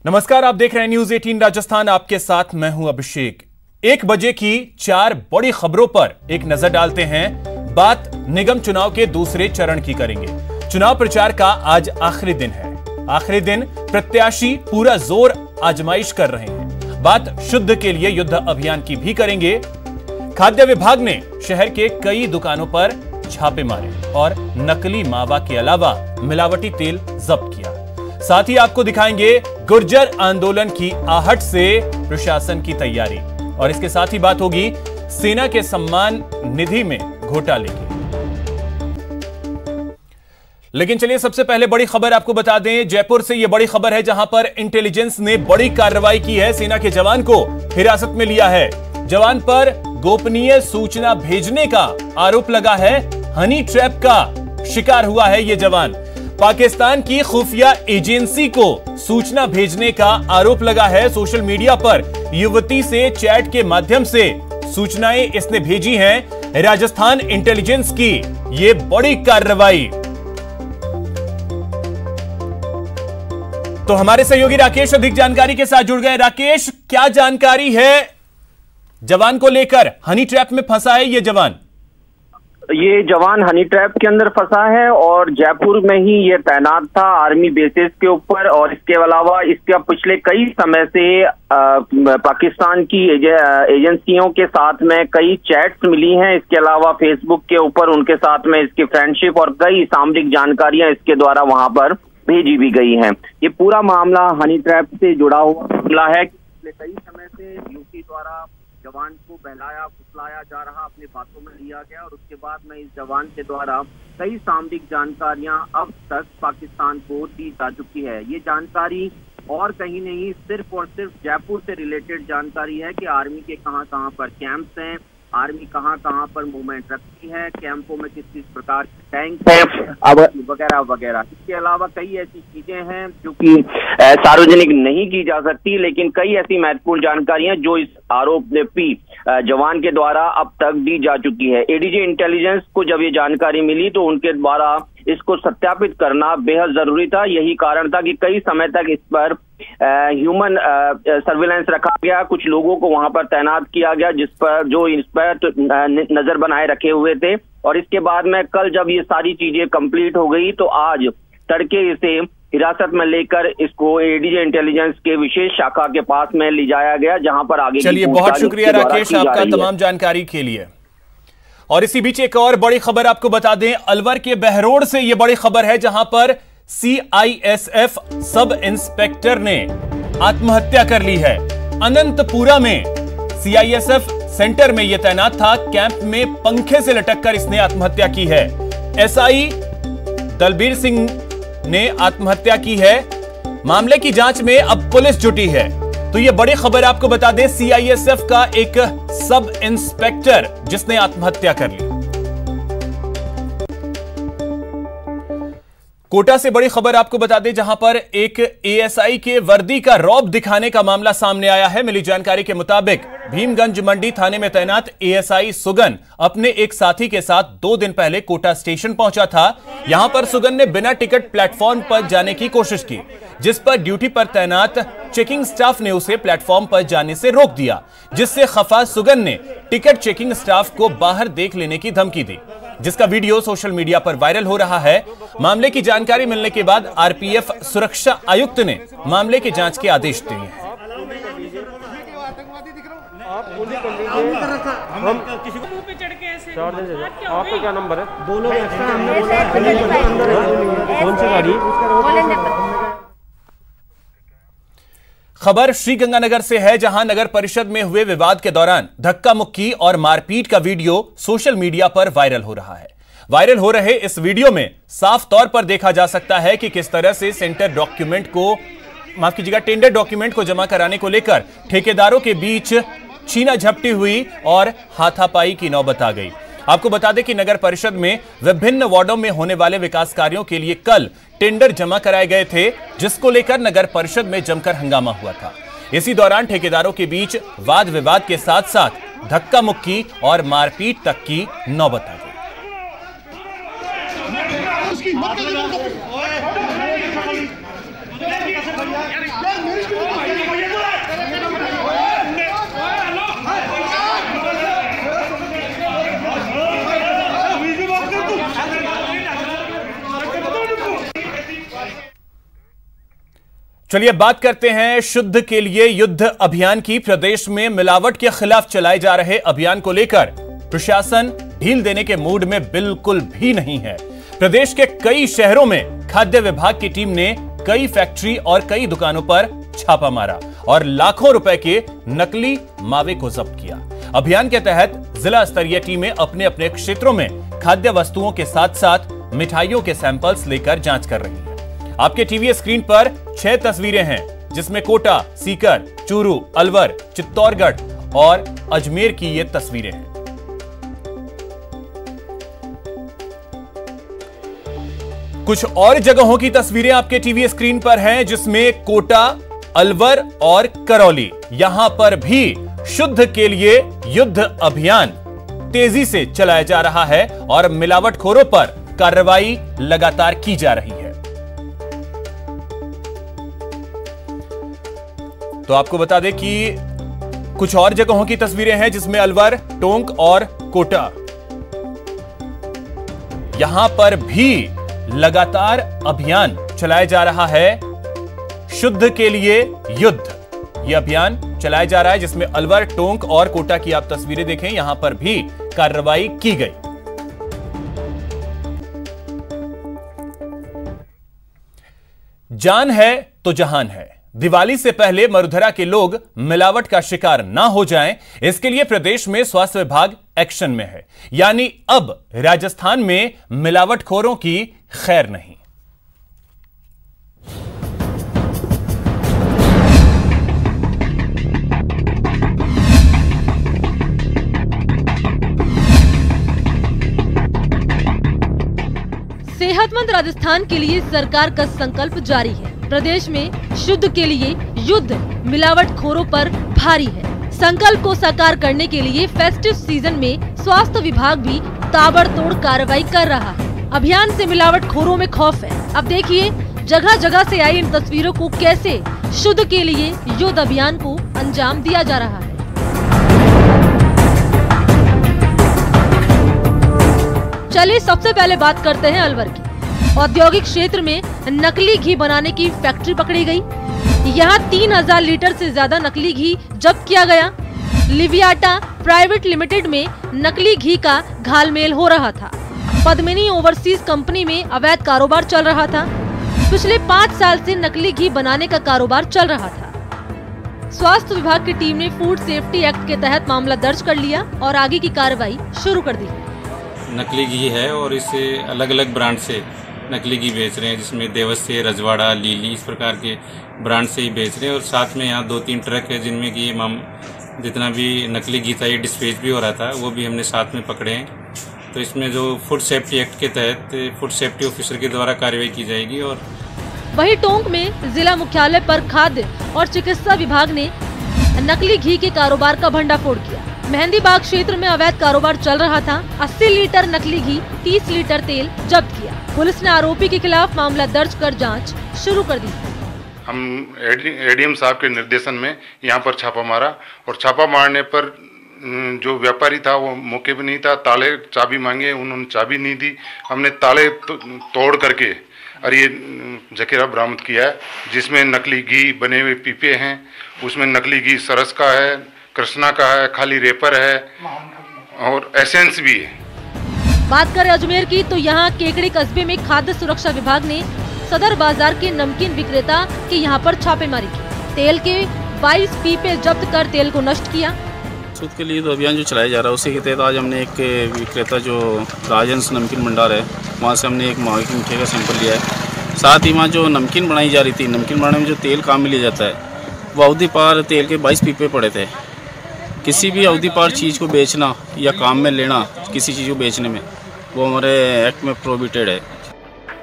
नमस्कार, आप देख रहे हैं न्यूज 18 राजस्थान। आपके साथ मैं हूं अभिषेक। 1 बजे की 4 बड़ी खबरों पर एक नजर डालते हैं। बात निगम चुनाव के दूसरे चरण की करेंगे। चुनाव प्रचार का आज आखिरी दिन है। आखिरी दिन प्रत्याशी पूरा जोर आजमाइश कर रहे हैं। बात शुद्ध के लिए युद्ध अभियान की भी करेंगे। खाद्य विभाग ने शहर के कई दुकानों पर छापे मारे और नकली मावा के अलावा मिलावटी तेल जब्त किया। साथ ही आपको दिखाएंगे गुर्जर आंदोलन की आहट से प्रशासन की तैयारी, और इसके साथ ही बात होगी सेना के सम्मान निधि में घोटाले की। लेकिन चलिए सबसे पहले बड़ी खबर आपको बता दें। जयपुर से यह बड़ी खबर है, जहां पर इंटेलिजेंस ने बड़ी कार्रवाई की है। सेना के जवान को हिरासत में लिया है। जवान पर गोपनीय सूचना भेजने का आरोप लगा है। हनी ट्रैप का शिकार हुआ है यह जवान। पाकिस्तान की खुफिया एजेंसी को सूचना भेजने का आरोप लगा है। सोशल मीडिया पर युवती से चैट के माध्यम से सूचनाएं इसने भेजी हैं। राजस्थान इंटेलिजेंस की यह बड़ी कार्रवाई। तो हमारे सहयोगी राकेश अधिक जानकारी के साथ जुड़ गए। राकेश, क्या जानकारी है जवान को लेकर? हनी ट्रैप में फंसा है ये जवान? ये जवान हनी ट्रैप के अंदर फंसा है और जयपुर में ही ये तैनात था आर्मी बेसिस के ऊपर। और इसके अलावा इसका पिछले कई समय से पाकिस्तान की एजेंसियों के साथ में कई चैट्स मिली हैं। इसके अलावा फेसबुक के ऊपर उनके साथ में इसकी फ्रेंडशिप और कई सामरिक जानकारियां इसके द्वारा वहां पर भेजी भी गई हैं। ये पूरा मामला हनी ट्रैप से जुड़ा हुआ मामला है। पिछले कई समय से यूपी द्वारा जवान को बहलाया फुसलाया जा रहा, अपनी बातों में लिया गया, और उसके बाद में इस जवान के द्वारा कई सामरिक जानकारियां अब तक पाकिस्तान को दी जा चुकी है। ये जानकारी और कहीं नहीं, सिर्फ और सिर्फ जयपुर से रिलेटेड जानकारी है कि आर्मी के कहां पर कैंप्स हैं, आर्मी कहां पर मूवमेंट रखती है, कैंपों में किस प्रकार के टैंक है वगैरह वगैरह। इसके अलावा कई ऐसी चीजें हैं जो कि सार्वजनिक नहीं की जा सकती, लेकिन कई ऐसी महत्वपूर्ण जानकारियां जो इस आरोपी जवान के द्वारा अब तक दी जा चुकी है। एडीजी इंटेलिजेंस को जब ये जानकारी मिली तो उनके द्वारा इसको सत्यापित करना बेहद जरूरी था। यही कारण था कि कई समय तक इस पर ह्यूमन सर्विलेंस रखा गया। कुछ लोगों को वहां पर तैनात किया गया जिस पर जो इस पर नजर बनाए रखे हुए थे। और इसके बाद में कल जब ये सारी चीजें कंप्लीट हो गई तो आज तड़के इसे हिरासत में लेकर इसको एडीजी इंटेलिजेंस के विशेष शाखा के पास में ले जाया गया, जहां पर आगे। चलिए, बहुत शुक्रिया राकेश आपका तमाम जानकारी के लिए। और इसी बीच एक और बड़ी खबर आपको बता दें। अलवर के बहरोड से यह बड़ी खबर है, जहां पर सीआईएसएफ सब इंस्पेक्टर ने आत्महत्या कर ली है। अनंतपुरा में सीआईएसएफ सेंटर में यह तैनात था। कैंप में पंखे से लटककर इसने आत्महत्या की है। एसआई दलबीर सिंह ने आत्महत्या की है। मामले की जांच में अब पुलिस जुटी है। तो यह बड़ी खबर आपको बता दें, सीआईएसएफ का एक सब इंस्पेक्टर जिसने आत्महत्या कर ली। कोटा से बड़ी खबर आपको बता दें, जहां पर एक एएसआई के वर्दी का रौब दिखाने का मामला सामने आया है। मिली जानकारी के मुताबिक भीमगंज मंडी थाने में तैनात एएसआई सुगन अपने एक साथी के साथ 2 दिन पहले कोटा स्टेशन पहुंचा था। यहां पर सुगन ने बिना टिकट प्लेटफॉर्म पर जाने की कोशिश की, जिस पर ड्यूटी पर तैनात चेकिंग स्टाफ ने उसे प्लेटफॉर्म पर जाने से रोक दिया, जिससे खफा सुगन ने टिकट चेकिंग स्टाफ को बाहर देख लेने की धमकी दी, जिसका वीडियो सोशल मीडिया पर वायरल हो रहा है। मामले की जानकारी मिलने के बाद आरपीएफ सुरक्षा आयुक्त ने मामले की जांच के आदेश दिए हैं। आपका क्या नंबर है? खबर श्रीगंगानगर से है, जहां नगर परिषद में हुए विवाद के दौरान धक्का मुक्की और मारपीट का वीडियो सोशल मीडिया पर वायरल हो रहा है। वायरल हो रहे इस वीडियो में साफ तौर पर देखा जा सकता है कि किस तरह से टेंडर डॉक्यूमेंट को जमा कराने को लेकर ठेकेदारों के बीच छीना झपटी हुई और हाथापाई की नौबत आ गई। आपको बता दें कि नगर परिषद में विभिन्न वार्डों में होने वाले विकास कार्यों के लिए कल टेंडर जमा कराए गए थे, जिसको लेकर नगर परिषद में जमकर हंगामा हुआ था। इसी दौरान ठेकेदारों के बीच वाद विवाद के साथ साथ धक्का मुक्की और मारपीट तक की नौबत आ गई। चलिए बात करते हैं शुद्ध के लिए युद्ध अभियान की। प्रदेश में मिलावट के खिलाफ चलाए जा रहे अभियान को लेकर प्रशासन ढील देने के मूड में बिल्कुल भी नहीं है। प्रदेश के कई शहरों में खाद्य विभाग की टीम ने कई फैक्ट्री और कई दुकानों पर छापा मारा और लाखों रुपए के नकली मावे को जब्त किया। अभियान के तहत जिला स्तरीय टीमें अपने अपने क्षेत्रों में खाद्य वस्तुओं के साथ साथ मिठाइयों के सैंपल्स लेकर जांच कर रही है। आपके टीवी स्क्रीन पर 6 तस्वीरें हैं जिसमें कोटा, सीकर, चूरू, अलवर, चित्तौड़गढ़ और अजमेर की ये तस्वीरें हैं। कुछ और जगहों की तस्वीरें आपके टीवी स्क्रीन पर हैं जिसमें कोटा, अलवर और करौली, यहां पर भी शुद्ध के लिए युद्ध अभियान तेजी से चलाया जा रहा है और मिलावटखोरों पर कार्रवाई लगातार की जा रही है। तो आपको बता दें कि कुछ और जगहों की तस्वीरें हैं जिसमें अलवर, टोंक और कोटा, यहां पर भी लगातार अभियान चलाया जा रहा है शुद्ध के लिए युद्ध। यह अभियान चलाया जा रहा है जिसमें अलवर, टोंक और कोटा की आप तस्वीरें देखें, यहां पर भी कार्रवाई की गई। जान है तो जहान है। दिवाली से पहले मरुधरा के लोग मिलावट का शिकार ना हो जाएं, इसके लिए प्रदेश में स्वास्थ्य विभाग एक्शन में है। यानी अब राजस्थान में मिलावटखोरों की खैर नहीं। सेहतमंद राजस्थान के लिए सरकार का संकल्प जारी है। प्रदेश में शुद्ध के लिए युद्ध मिलावटखोरों पर भारी है। संकल्प को साकार करने के लिए फेस्टिव सीजन में स्वास्थ्य विभाग भी ताबड़तोड़ कार्रवाई कर रहा है। अभियान से मिलावटखोरों में खौफ है। अब देखिए जगह जगह से आई इन तस्वीरों को कैसे शुद्ध के लिए युद्ध अभियान को अंजाम दिया जा रहा है। चलिए सबसे पहले बात करते हैं अलवर की। औद्योगिक क्षेत्र में नकली घी बनाने की फैक्ट्री पकड़ी गई। यहाँ 3000 लीटर से ज्यादा नकली घी जब्त किया गया। लिवियाटा प्राइवेट लिमिटेड में नकली घी का घालमेल हो रहा था। पद्मिनी ओवरसीज कंपनी में अवैध कारोबार चल रहा था। पिछले 5 साल से नकली घी बनाने का कारोबार चल रहा था। स्वास्थ्य विभाग की टीम ने फूड सेफ्टी एक्ट के तहत मामला दर्ज कर लिया और आगे की कार्रवाई शुरू कर दी। नकली घी है और इसे अलग अलग ब्रांड से नकली घी बेच रहे हैं, जिसमें देवस्य, रजवाड़ा, लीली, इस प्रकार के ब्रांड से ही बेच रहे हैं। और साथ में यहाँ 2-3 ट्रक है जिनमें कि ये जितना भी नकली घी था ये डिस्पेच भी हो रहा था, वो भी हमने साथ में पकड़े हैं। तो इसमें जो फूड सेफ्टी एक्ट के तहत फूड सेफ्टी ऑफिसर के द्वारा कार्रवाई की जाएगी। और वहीं टोंक में जिला मुख्यालय पर खाद्य और चिकित्सा विभाग ने नकली घी के कारोबार का भंडाफोड़ किया। मेहंदीबाग क्षेत्र में अवैध कारोबार चल रहा था। 80 लीटर नकली घी, 30 लीटर तेल जब्त किया। पुलिस ने आरोपी के खिलाफ मामला दर्ज कर जांच शुरू कर दी। हम एडीएम साहब के निर्देशन में यहाँ पर छापा मारा और छापा मारने पर जो व्यापारी था वो मौके पे नहीं था। ताले चाबी मांगे, उन्होंने चाबी नहीं दी। हमने ताले तोड़ करके और ये जखीरा बरामद किया है, जिसमें नकली घी बने हुए पीपे हैं। उसमें नकली घी सरस का है, कृष्णा का है, खाली रेपर है और एसेंस भी है। बात करें अजमेर की तो यहाँ केकड़ी कस्बे में खाद्य सुरक्षा विभाग ने सदर बाजार के नमकीन विक्रेता के यहाँ पर छापेमारी की। तेल के 22 पीपे जब्त कर तेल को नष्ट किया। शुद्ध के लिए तो अभियान जो चलाया जा रहा है उसी के तहत आज हमने एक विक्रेता जो राजहंस नमकीन भंडार है वहाँ से हमने एक मावे की मिठाई का सैंपल लिया है। साथ ही वहाँ जो नमकीन बनाई जा रही थी, नमकीन बनाने में जो तेल काम में लिया जाता है वो अवधि पार तेल के 22 पीपे पड़े थे। किसी भी अवधि पार चीज़ को बेचना या काम में लेना, किसी चीज़ को बेचने में, वो हमारे एक्ट में प्रोहिबिटेड है।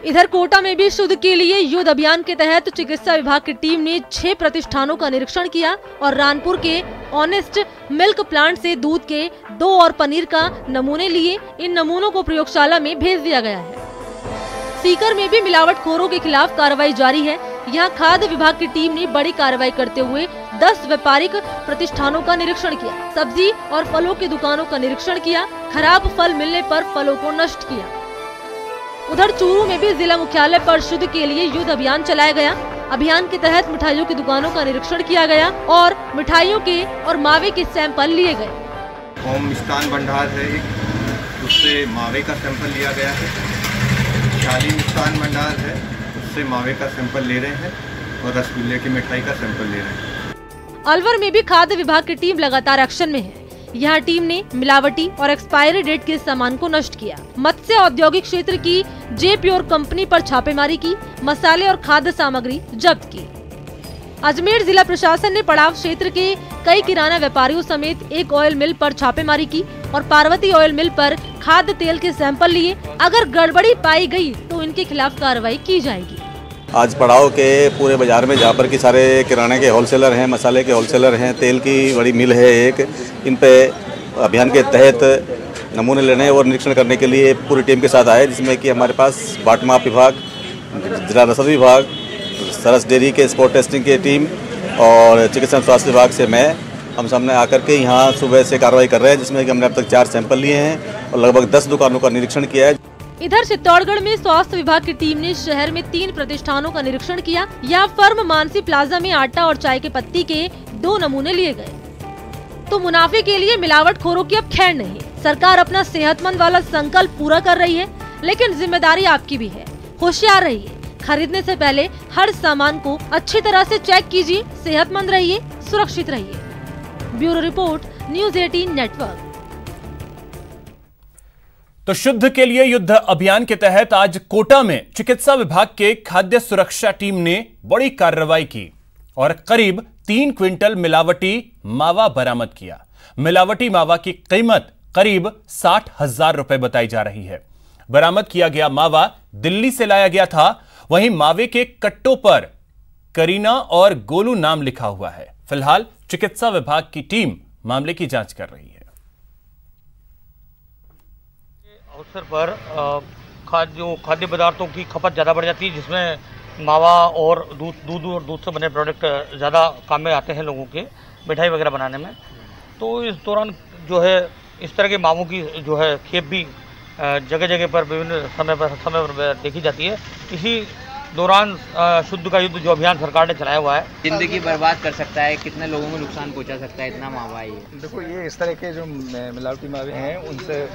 इधर कोटा में भी शुद्ध के लिए युद्ध अभियान के तहत चिकित्सा विभाग की टीम ने 6 प्रतिष्ठानों का निरीक्षण किया और रानपुर के ऑनेस्ट मिल्क प्लांट से दूध के 2 और पनीर का नमूने लिए। इन नमूनों को प्रयोगशाला में भेज दिया गया है। सीकर में भी मिलावटखोरों के खिलाफ कार्रवाई जारी है। यहाँ खाद्य विभाग की टीम ने बड़ी कार्रवाई करते हुए 10 व्यापारिक प्रतिष्ठानों का निरीक्षण किया, सब्जी और फलों की दुकानों का निरीक्षण किया, खराब फल मिलने पर फलों को नष्ट किया। उधर चूरू में भी जिला मुख्यालय पर शुद्ध के लिए युद्ध अभियान चलाया गया। अभियान के तहत मिठाइयों की दुकानों का निरीक्षण किया गया और मिठाइयों के और मावे के सैंपल लिए गए। होम मिष्ठान भंडार है, उससे मावे का सैंपल लिया गया है। शाली मिष्ठान भंडार है, उससे मावे का सैंपल ले रहे हैं और रसगुल्ले की मिठाई का सैंपल ले रहे हैं। अलवर में भी खाद्य विभाग की टीम लगातार एक्शन में है। यहाँ टीम ने मिलावटी और एक्सपायरी डेट के सामान को नष्ट किया। मत्स्य औद्योगिक क्षेत्र की जे प्योर कंपनी पर छापेमारी की, मसाले और खाद्य सामग्री जब्त की। अजमेर जिला प्रशासन ने पड़ाव क्षेत्र के कई किराना व्यापारियों समेत एक ऑयल मिल पर छापेमारी की और पार्वती ऑयल मिल पर खाद्य तेल के सैंपल लिए। अगर गड़बड़ी पाई गई तो इनके खिलाफ कार्रवाई की जाएगी। आज पड़ाव के पूरे बाजार में जहाँ पर कि सारे किराने के होलसेलर हैं, मसाले के होलसेलर हैं, तेल की बड़ी मिल है एक, इन पे अभियान के तहत नमूने लेने और निरीक्षण करने के लिए पूरी टीम के साथ आए, जिसमें कि हमारे पास बाट माप विभाग, जिला रसद विभाग, सरस डेयरी के स्पॉट टेस्टिंग की टीम और चिकित्सा स्वास्थ्य विभाग से हम सामने आकर के यहाँ सुबह से कार्रवाई कर रहे हैं, जिसमें कि हमने अब तक 4 सैंपल लिए हैं और लगभग 10 दुकानों का निरीक्षण किया है। इधर चित्तौड़गढ़ में स्वास्थ्य विभाग की टीम ने शहर में 3 प्रतिष्ठानों का निरीक्षण किया। यहाँ फर्म मानसी प्लाजा में आटा और चाय के पत्ती के 2 नमूने लिए गए। तो मुनाफे के लिए मिलावटखोरों की अब खैर नहीं। सरकार अपना सेहतमंद वाला संकल्प पूरा कर रही है, लेकिन जिम्मेदारी आपकी भी है। होशियार रहिए, खरीदने से पहले हर सामान को अच्छी तरह से चेक कीजिए। सेहतमंद रहिए, सुरक्षित रहिए। Bureau report, news 18 network. तो शुद्ध के लिए युद्ध अभियान के तहत आज कोटा में चिकित्सा विभाग के खाद्य सुरक्षा टीम ने बड़ी कार्रवाई की और करीब 3 क्विंटल मिलावटी मावा बरामद किया। मिलावटी मावा की कीमत करीब 60,000 रुपए बताई जा रही है। बरामद किया गया मावा दिल्ली से लाया गया था। वहीं मावे के कट्टों पर करीना और गोलू नाम लिखा हुआ है। फिलहाल चिकित्सा विभाग की टीम मामले की जांच कर रही है। अवसर पर खाद्य पदार्थों की खपत ज़्यादा बढ़ जाती है, जिसमें मावा और दूध से बने प्रोडक्ट ज़्यादा काम में आते हैं लोगों के मिठाई वगैरह बनाने में। तो इस दौरान जो है इस तरह के मावों की जो है खेप भी जगह जगह पर विभिन्न समय पर देखी जाती है। इसी दौरान शुद्ध का युद्ध जो अभियान सरकार ने चलाया हुआ है, जिंदगी बर्बाद कर सकता है, कितने लोगों को नुकसान पहुंचा सकता है इतना मावा। ये देखो, ये इस तरह के जो मिलावटी मावे हैं उनसे।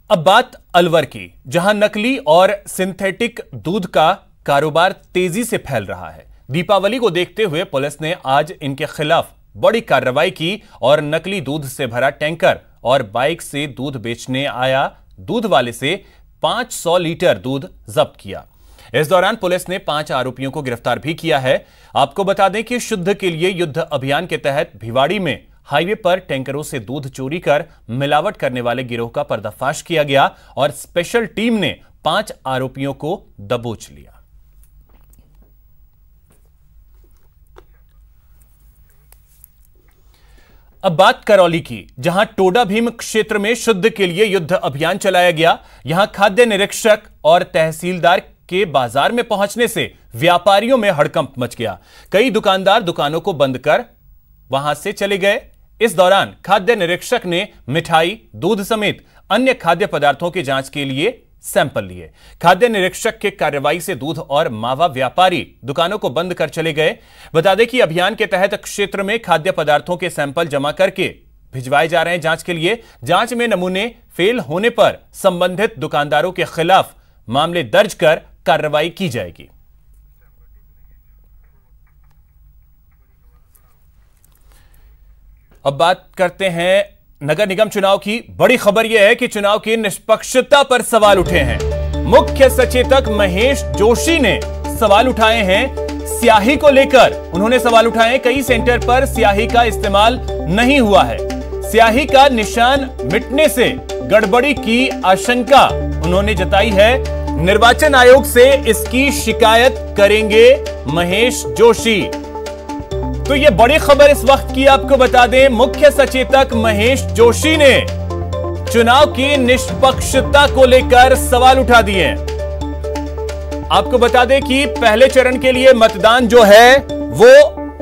अब बात अलवर की, जहां नकली और सिंथेटिक दूध का कारोबार तेजी से फैल रहा है। दीपावली को देखते हुए पुलिस ने आज इनके खिलाफ बड़ी कार्रवाई की और नकली दूध से भरा टैंकर और बाइक से दूध बेचने आया दूध वाले से 500 लीटर दूध जब्त किया। इस दौरान पुलिस ने 5 आरोपियों को गिरफ्तार भी किया है। आपको बता दें कि शुद्ध के लिए युद्ध अभियान के तहत भिवाड़ी में हाईवे पर टैंकरों से दूध चोरी कर मिलावट करने वाले गिरोह का पर्दाफाश किया गया और स्पेशल टीम ने 5 आरोपियों को दबोच लिया। अब बात करौली की, जहां टोडा भीम क्षेत्र में शुद्ध के लिए युद्ध अभियान चलाया गया। यहां खाद्य निरीक्षक और तहसीलदार के बाजार में पहुंचने से व्यापारियों में हड़कंप मच गया। कई दुकानदार दुकानों को बंद कर वहां से चले गए। इस दौरान खाद्य निरीक्षक ने मिठाई, दूध समेत अन्य खाद्य पदार्थों की जांच के लिए सैंपल लिए। खाद्य निरीक्षक के कार्रवाई से दूध और मावा व्यापारी दुकानों को बंद कर चले गए। बता दें कि अभियान के तहत क्षेत्र में खाद्य पदार्थों के सैंपल जमा करके भिजवाए जा रहे हैं जांच के लिए। जांच में नमूने फेल होने पर संबंधित दुकानदारों के खिलाफ मामले दर्ज कर कार्रवाई की जाएगी। अब बात करते हैं नगर निगम चुनाव की। बड़ी खबर यह है कि चुनाव की निष्पक्षता पर सवाल उठे हैं। मुख्य सचेतक महेश जोशी ने सवाल उठाए हैं स्याही को लेकर। उन्होंने सवाल उठाए, कई सेंटर पर स्याही का इस्तेमाल नहीं हुआ है। स्याही का निशान मिटने से गड़बड़ी की आशंका उन्होंने जताई है। निर्वाचन आयोग से इसकी शिकायत करेंगे महेश जोशी। तो यह बड़ी खबर इस वक्त की आपको बता दें, मुख्य सचेतक महेश जोशी ने चुनाव की निष्पक्षता को लेकर सवाल उठा दिए। आपको बता दें कि पहले चरण के लिए मतदान जो है वो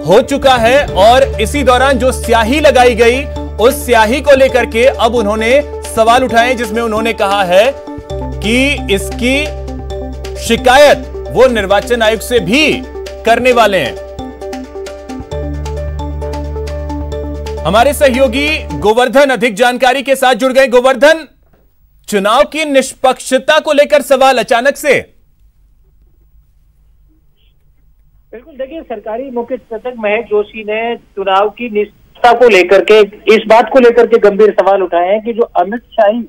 हो चुका है और इसी दौरान जो स्याही लगाई गई उस स्याही को लेकर के अब उन्होंने सवाल उठाए, जिसमें उन्होंने कहा है कि इसकी शिकायत वो निर्वाचन आयोग से भी करने वाले हैं। हमारे सहयोगी गोवर्धन अधिक जानकारी के साथ जुड़ गए। गोवर्धन, चुनाव की निष्पक्षता को लेकर सवाल अचानक से। बिल्कुल, देखिए सरकारी मुख्य सचेतक महेश जोशी ने चुनाव की निष्पक्षता को लेकर के इस बात को लेकर के गंभीर सवाल उठाए हैं कि जो अमित शाही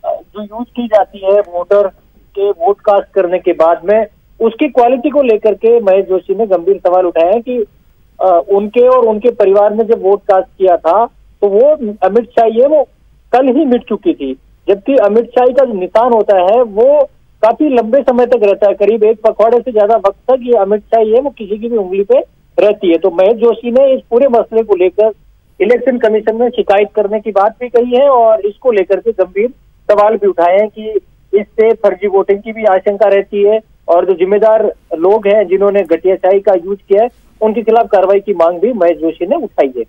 जो यूज की जाती है वोटर के वोट कास्ट करने के बाद में, उसकी क्वालिटी को लेकर के महेश जोशी ने गंभीर सवाल उठाए हैं कि उनके और उनके परिवार ने जब वोट कास्ट किया था तो वो अमित शाही है वो कल ही मिट चुकी थी, जबकि अमित शाही का जो निशान होता है वो काफी लंबे समय तक रहता है, करीब एक पखवाड़े से ज्यादा वक्त तक ये अमित शाही है वो किसी की भी उंगली पे रहती है। तो महेश जोशी ने इस पूरे मसले को लेकर इलेक्शन कमीशन में शिकायत करने की बात भी कही है और इसको लेकर के गंभीर सवाल भी उठाए हैं कि इससे फर्जी वोटिंग की भी आशंका रहती है और जो जिम्मेदार लोग हैं जिन्होंने घटियाशाही का यूज किया है उनके खिलाफ कार्रवाई की मांग भी महेश जोशी ने उठाई है।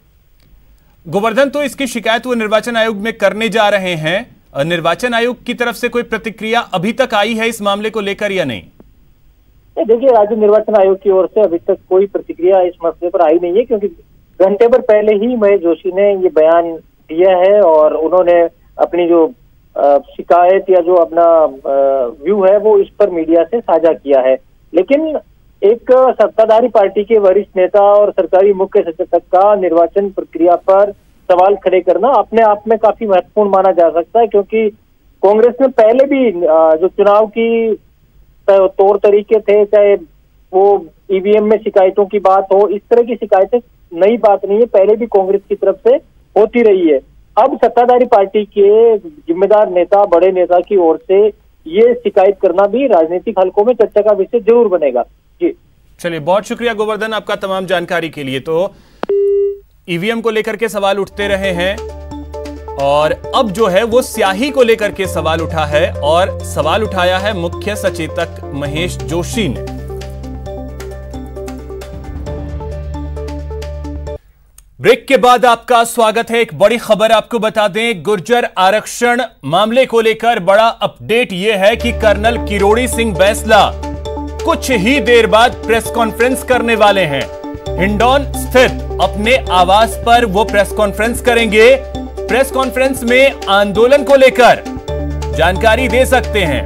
गोवर्धन, तो इसकी शिकायत वो निर्वाचन आयोग में करने जा रहे हैं, निर्वाचन आयोग की तरफ से कोई प्रतिक्रिया अभी तक आई है इस मामले को लेकर या नहीं? देखिए, राज्य निर्वाचन आयोग की ओर से अभी तक कोई प्रतिक्रिया इस मसले पर आई नहीं है, क्योंकि घंटे भर पहले ही महेश जोशी ने ये बयान दिया है और उन्होंने अपनी जो शिकायत या जो अपना व्यू है वो इस पर मीडिया से साझा किया है। लेकिन एक सत्ताधारी पार्टी के वरिष्ठ नेता और सरकारी मुख्य सचेतक का निर्वाचन प्रक्रिया पर सवाल खड़े करना अपने आप में काफी महत्वपूर्ण माना जा सकता है, क्योंकि कांग्रेस ने पहले भी जो चुनाव की तौर तरीके थे, चाहे वो ईवीएम में शिकायतों की बात हो, इस तरह की शिकायतें नई बात नहीं है, पहले भी कांग्रेस की तरफ से होती रही है। अब सत्ताधारी पार्टी के जिम्मेदार नेता, बड़े नेता की ओर से ये शिकायत करना भी राजनीतिक हलकों में चर्चा का विषय जरूर बनेगा। जी चलिए, बहुत शुक्रिया गोवर्धन आपका तमाम जानकारी के लिए। तो ईवीएम को लेकर के सवाल उठते रहे हैं और अब जो है वो स्याही को लेकर के सवाल उठा है और सवाल उठाया है मुख्य सचेतक महेश जोशी ने। ब्रेक के बाद आपका स्वागत है। एक बड़ी खबर आपको बता दें, गुर्जर आरक्षण मामले को लेकर बड़ा अपडेट यह है कि कर्नल किरोड़ी सिंह बैंसला कुछ ही देर बाद प्रेस कॉन्फ्रेंस करने वाले हैं। हिंडौन स्थित अपने आवास पर वो प्रेस कॉन्फ्रेंस करेंगे। प्रेस कॉन्फ्रेंस में आंदोलन को लेकर जानकारी दे सकते हैं।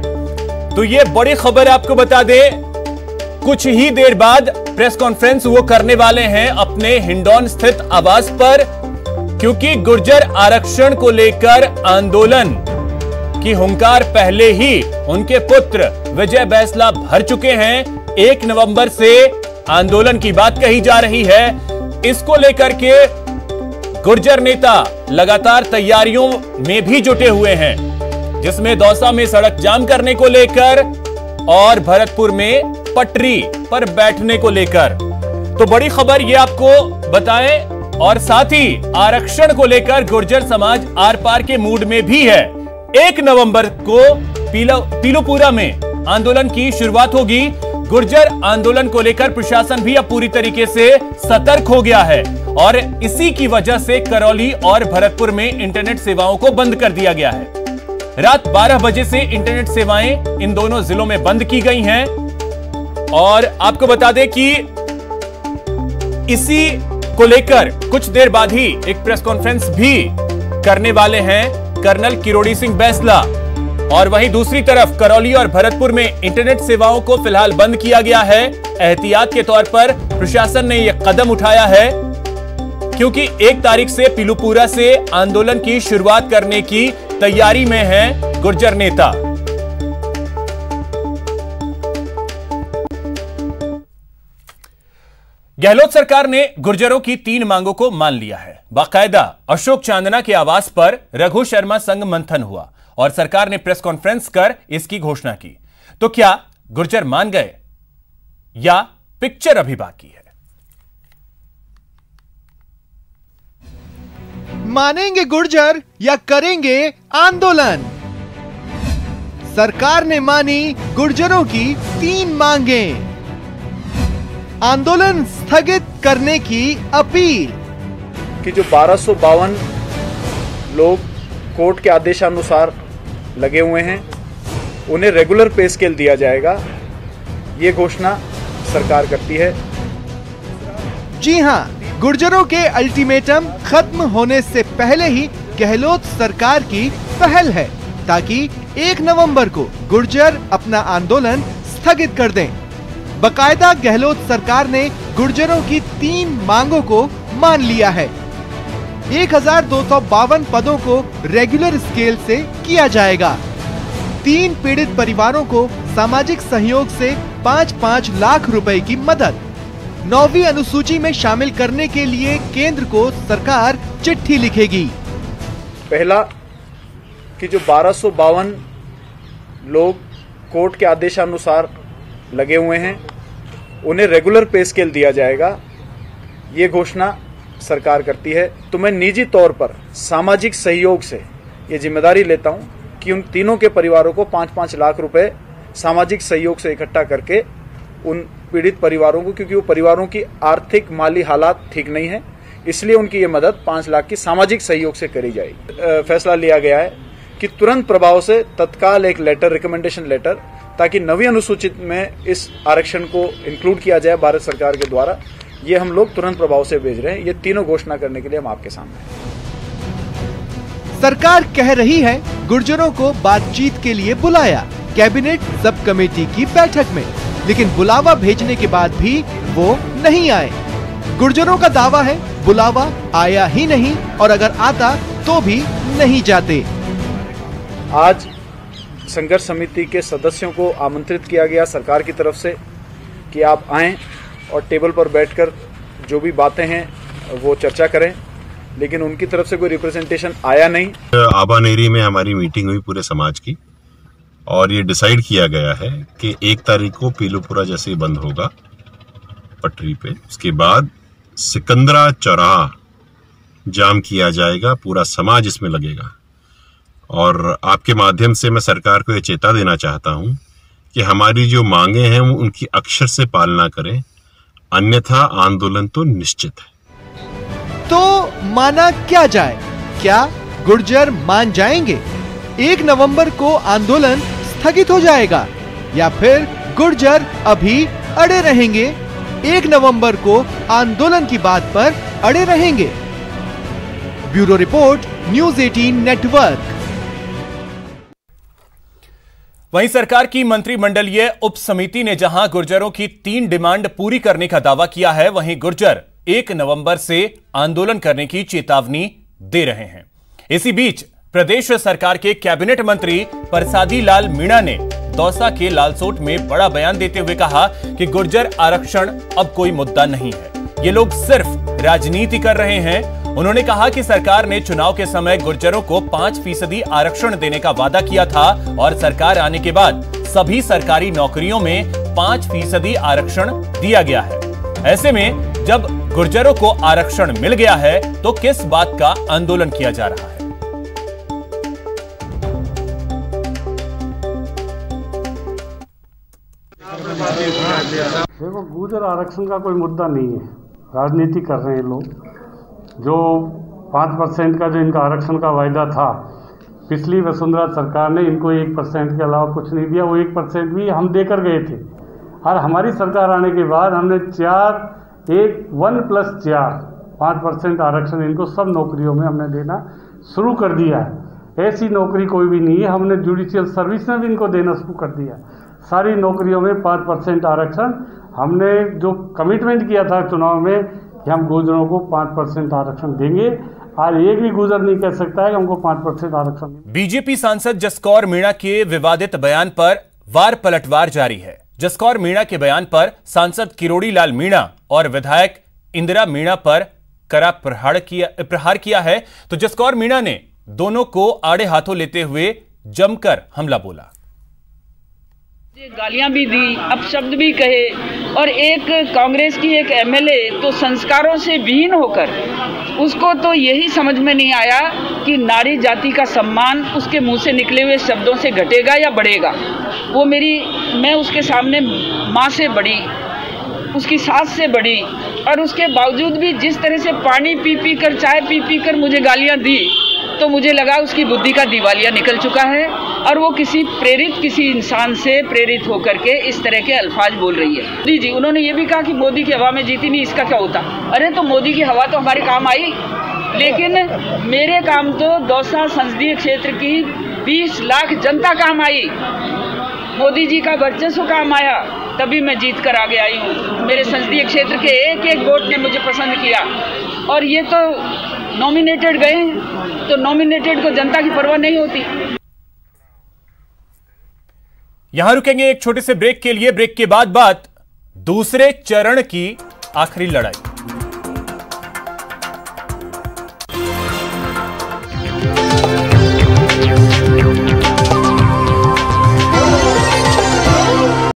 तो ये बड़ी खबर आपको बता दें, कुछ ही देर बाद प्रेस कॉन्फ्रेंस वो करने वाले हैं अपने हिंडौन स्थित आवास पर, क्योंकि गुर्जर आरक्षण को लेकर आंदोलन की हुंकार पहले ही उनके पुत्र विजय बैंसला भर चुके हैं। 1 नवंबर से आंदोलन की बात कही जा रही है। इसको लेकर के गुर्जर नेता लगातार तैयारियों में भी जुटे हुए हैं, जिसमें दौसा में सड़क जाम करने को लेकर और भरतपुर में पटरी पर बैठने को लेकर। तो बड़ी खबर ये आपको बताएं और साथ ही आरक्षण को लेकर गुर्जर समाज आर पार के मूड में भी है। 1 नवंबर को पीलूपुरा में आंदोलन की शुरुआत होगी। गुर्जर आंदोलन को लेकर प्रशासन भी अब पूरी तरीके से सतर्क हो गया है और इसी की वजह से करौली और भरतपुर में इंटरनेट सेवाओं को बंद कर दिया गया है। रात 12 बजे से इंटरनेट सेवाएं इन दोनों जिलों में बंद की गई हैं और आपको बता दें कि इसी को लेकर कुछ देर बाद ही एक प्रेस कॉन्फ्रेंस भी करने वाले हैं कर्नल किरोड़ी सिंह बैंसला। और वहीं दूसरी तरफ करौली और भरतपुर में इंटरनेट सेवाओं को फिलहाल बंद किया गया है। एहतियात के तौर पर प्रशासन ने यह कदम उठाया है, क्योंकि 1 तारीख से पीलूपुरा से आंदोलन की शुरुआत करने की तैयारी में है गुर्जर नेता। गहलोत सरकार ने गुर्जरों की 3 मांगों को मान लिया है। बाकायदा अशोक चांदना के आवास पर रघु शर्मा संग मंथन हुआ और सरकार ने प्रेस कॉन्फ्रेंस कर इसकी घोषणा की। तो क्या गुर्जर मान गए या पिक्चर अभी बाकी है? मानेंगे गुर्जर या करेंगे आंदोलन? सरकार ने मानी गुर्जरों की 3 मांगें। आंदोलन स्थगित करने की अपील। कि जो 1252 लोग कोर्ट के आदेशानुसार लगे हुए हैं उन्हें रेगुलर पे स्केल दिया जाएगा, ये घोषणा सरकार करती है। जी हां, गुर्जरों के अल्टीमेटम खत्म होने से पहले ही गहलोत सरकार की पहल है ताकि 1 नवंबर को गुर्जर अपना आंदोलन स्थगित कर दें। बकायदा गहलोत सरकार ने गुर्जरों की 3 मांगों को मान लिया है। 1252 पदों को रेगुलर स्केल से किया जाएगा। 3 पीड़ित परिवारों को सामाजिक सहयोग से 5-5 लाख रुपए की मदद। 9वीं अनुसूची में शामिल करने के लिए केंद्र को सरकार चिट्ठी लिखेगी। पहला कि जो 1252 लोग कोर्ट के आदेशानुसार लगे हुए हैं उन्हें रेगुलर पे स्केल दिया जाएगा, ये घोषणा सरकार करती है। तो मैं निजी तौर पर सामाजिक सहयोग से ये जिम्मेदारी लेता हूं कि उन तीनों के परिवारों को 5-5 लाख रुपए सामाजिक सहयोग से इकट्ठा करके उन पीड़ित परिवारों को, क्योंकि वो परिवारों की आर्थिक माली हालात ठीक नहीं है, इसलिए उनकी ये मदद 5 लाख की सामाजिक सहयोग से करी जाएगी। फैसला लिया गया है कि तुरंत प्रभाव से तत्काल एक लेटर, रिकमेंडेशन लेटर, ताकि 9वीं अनुसूचित में इस आरक्षण को इंक्लूड किया जाए भारत सरकार के द्वारा, ये हम लोग तुरंत प्रभाव से भेज रहे हैं। ये तीनों घोषणा करने के लिए हम आपके सामने हैं। सरकार कह रही है गुर्जरों को बातचीत के लिए बुलाया कैबिनेट सब कमेटी की बैठक में, लेकिन बुलावा भेजने के बाद भी वो नहीं आए। गुर्जरों का दावा है बुलावा आया ही नहीं और अगर आता तो भी नहीं जाते। आज संघर्ष समिति के सदस्यों को आमंत्रित किया गया सरकार की तरफ से कि आप आएं और टेबल पर बैठकर जो भी बातें हैं वो चर्चा करें, लेकिन उनकी तरफ से कोई रिप्रेजेंटेशन आया नहीं। आबानेरी में हमारी मीटिंग हुई पूरे समाज की और ये डिसाइड किया गया है कि 1 तारीख को पीलूपुरा जैसे ही बंद होगा पटरी पे, उसके बाद सिकंदरा चौराहा जाम किया जाएगा, पूरा समाज इसमें लगेगा। और आपके माध्यम से मैं सरकार को ये चेता देना चाहता हूं कि हमारी जो मांगे हैं वो उनकी अक्षर से पालना करें, अन्यथा आंदोलन तो निश्चित है। तो माना क्या जाए? क्या गुर्जर मान जाएंगे? 1 नवंबर को आंदोलन स्थगित हो जाएगा या फिर गुर्जर अभी अड़े रहेंगे? 1 नवंबर को आंदोलन की बात पर अड़े रहेंगे। Bureau report, news 18 network. वहीं सरकार की मंत्रिमंडलीय उप समिति ने जहां गुर्जरों की 3 डिमांड पूरी करने का दावा किया है, वहीं गुर्जर 1 नवंबर से आंदोलन करने की चेतावनी दे रहे हैं। इसी बीच प्रदेश सरकार के कैबिनेट मंत्री परसादी लाल मीणा ने दौसा के लालसोट में बड़ा बयान देते हुए कहा कि गुर्जर आरक्षण अब कोई मुद्दा नहीं है, ये लोग सिर्फ राजनीति कर रहे हैं। उन्होंने कहा कि सरकार ने चुनाव के समय गुर्जरों को 5% आरक्षण देने का वादा किया था और सरकार आने के बाद सभी सरकारी नौकरियों में 5% आरक्षण दिया गया है। ऐसे में जब गुर्जरों को आरक्षण मिल गया है तो किस बात का आंदोलन किया जा रहा है? देखो, गुर्जर आरक्षण का कोई मुद्दा नहीं है, राजनीति कर रहे हैं लोग। जो 5% का जो इनका आरक्षण का वायदा था, पिछली वसुंधरा सरकार ने इनको 1% के अलावा कुछ नहीं दिया। वो 1% भी हम देकर गए थे और हमारी सरकार आने के बाद हमने 1+4 5% आरक्षण इनको सब नौकरियों में हमने देना शुरू कर दिया है। ऐसी नौकरी कोई भी नहीं है, हमने जुडिशियल सर्विस में भी इनको देना शुरू कर दिया। सारी नौकरियों में 5% आरक्षण हमने जो कमिटमेंट किया था चुनाव में कि हम गुर्जरों को 5% आरक्षण देंगे, आज एक भी गुर्जर नहीं कह सकता है कि हमको 5% आरक्षण। बीजेपी सांसद जसकौर मीणा के विवादित बयान पर वार पलटवार जारी है। जसकौर मीणा के बयान पर सांसद किरोड़ी लाल मीणा और विधायक इंदिरा मीणा पर कड़ा प्रहार किया है, तो जसकौर मीणा ने दोनों को आड़े हाथों लेते हुए जमकर हमला बोला। गालियां भी दी, अपशब्द भी कहे, और एक कांग्रेस की एक एमएलए तो संस्कारों से विहीन होकर उसको तो यही समझ में नहीं आया कि नारी जाति का सम्मान उसके मुंह से निकले हुए शब्दों से घटेगा या बढ़ेगा। वो मैं उसके सामने माँ से बड़ी, उसकी सास से बड़ी, और उसके बावजूद भी जिस तरह से पानी पी पी कर, चाय पी पी कर मुझे गालियां दी, तो मुझे लगा उसकी बुद्धि का दिवालिया निकल चुका है और वो किसी इंसान से प्रेरित होकर के इस तरह के अल्फाज बोल रही है। मोदी जी, उन्होंने ये भी कहा कि मोदी की हवा में जीती नहीं, इसका क्या होता। अरे तो मोदी की हवा तो हमारे काम आई, लेकिन मेरे काम तो दौसा संसदीय क्षेत्र की 20 लाख जनता काम आई, मोदी जी का वर्चस्व काम आया, तभी मैं जीत कर आगे आई हूँ। मेरे संसदीय क्षेत्र के एक एक वोट ने मुझे पसंद किया, और ये तो नॉमिनेटेड गए, तो नॉमिनेटेड को जनता की परवाह नहीं होती। यहां रुकेंगे एक छोटे से ब्रेक के लिए। ब्रेक के बाद बात दूसरे चरण की आखिरी लड़ाई।